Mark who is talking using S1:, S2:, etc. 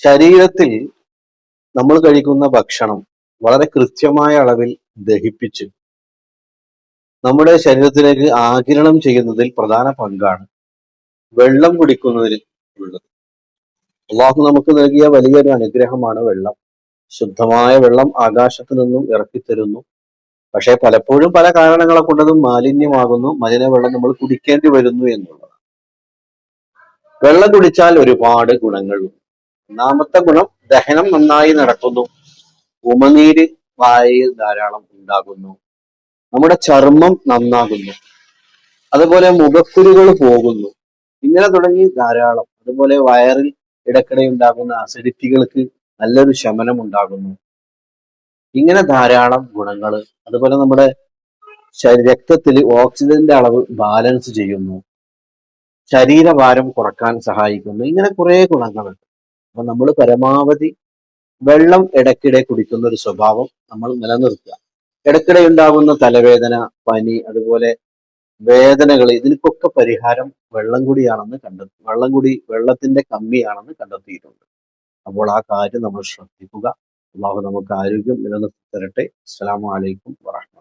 S1: ശരീരത്തിൽ നമ്മൾ കഴിക്കുന്ന ഭക്ഷണം വളരെ കൃത്യമായ അളവിൽ ദഹിപ്പിച്ച് നമ്മുടെ ശരീരത്തിലേക്ക് ആഗിരണം ചെയ്യുന്നതിൽ പ്രധാന പങ്കാണ് വെള്ളം കുടിക്കുന്നതിൽ ഉള്ളത്. അള്ളാഹു നമുക്ക് നൽകിയ വലിയൊരു അനുഗ്രഹമാണ് വെള്ളം. ശുദ്ധമായ വെള്ളം ആകാശത്ത് നിന്നും ഇറക്കിത്തരുന്നു. പക്ഷെ പലപ്പോഴും പല കാരണങ്ങളെ കൊണ്ടതും മാലിന്യമാകുന്നു. വെള്ളം നമ്മൾ കുടിക്കേണ്ടി വരുന്നു എന്നുള്ളതാണ്. വെള്ളം കുടിച്ചാൽ ഒരുപാട് ഗുണങ്ങളുണ്ട്. ഒന്നാമത്തെ ഗുണം, ദഹനം നന്നായി നടക്കുന്നു. ഉമനീര് വായയിൽ ധാരാളം ഉണ്ടാകുന്നു. നമ്മുടെ ചർമ്മം നന്നാകുന്നു. അതുപോലെ മുഖക്കുരുകൾ പോകുന്നു. ഇങ്ങനെ തുടങ്ങി ധാരാളം. അതുപോലെ വയറിൽ ഇടയ്ക്കിടെ ഉണ്ടാകുന്ന അസിഡിറ്റികൾക്ക് നല്ലൊരു ശമനം ഉണ്ടാകുന്നു. ഇങ്ങനെ ധാരാളം ഗുണങ്ങൾ. അതുപോലെ നമ്മുടെ രക്തത്തിൽ ഓക്സിജന്റെ അളവ് ബാലൻസ് ചെയ്യുന്നു. ശരീരഭാരം കുറക്കാൻ സഹായിക്കുന്നു. ഇങ്ങനെ കുറെ ഗുണങ്ങളുണ്ട്. അപ്പൊ നമ്മൾ പരമാവധി വെള്ളം ഇടയ്ക്കിടെ കുടിക്കുന്ന ഒരു സ്വഭാവം നമ്മൾ നിലനിർത്തുക. ഇടയ്ക്കിടെ ഉണ്ടാകുന്ന തലവേദന, പനി, അതുപോലെ വേദനകൾ, ഇതിനൊക്കെ പരിഹാരം വെള്ളം കുടിയാണെന്ന് വെള്ളത്തിന്റെ കമ്മിയാണെന്ന് കണ്ടെത്തിയിട്ടുണ്ട്. അപ്പോൾ ആ കാര്യം നമ്മൾ ശ്രദ്ധിക്കുക. അള്ളാഹു നമുക്ക് ആരോഗ്യം നിലനിർത്തി തരട്ടെ. അസ്സലാമു അലൈക്കും വറഹ്മത്തുള്ളാഹി.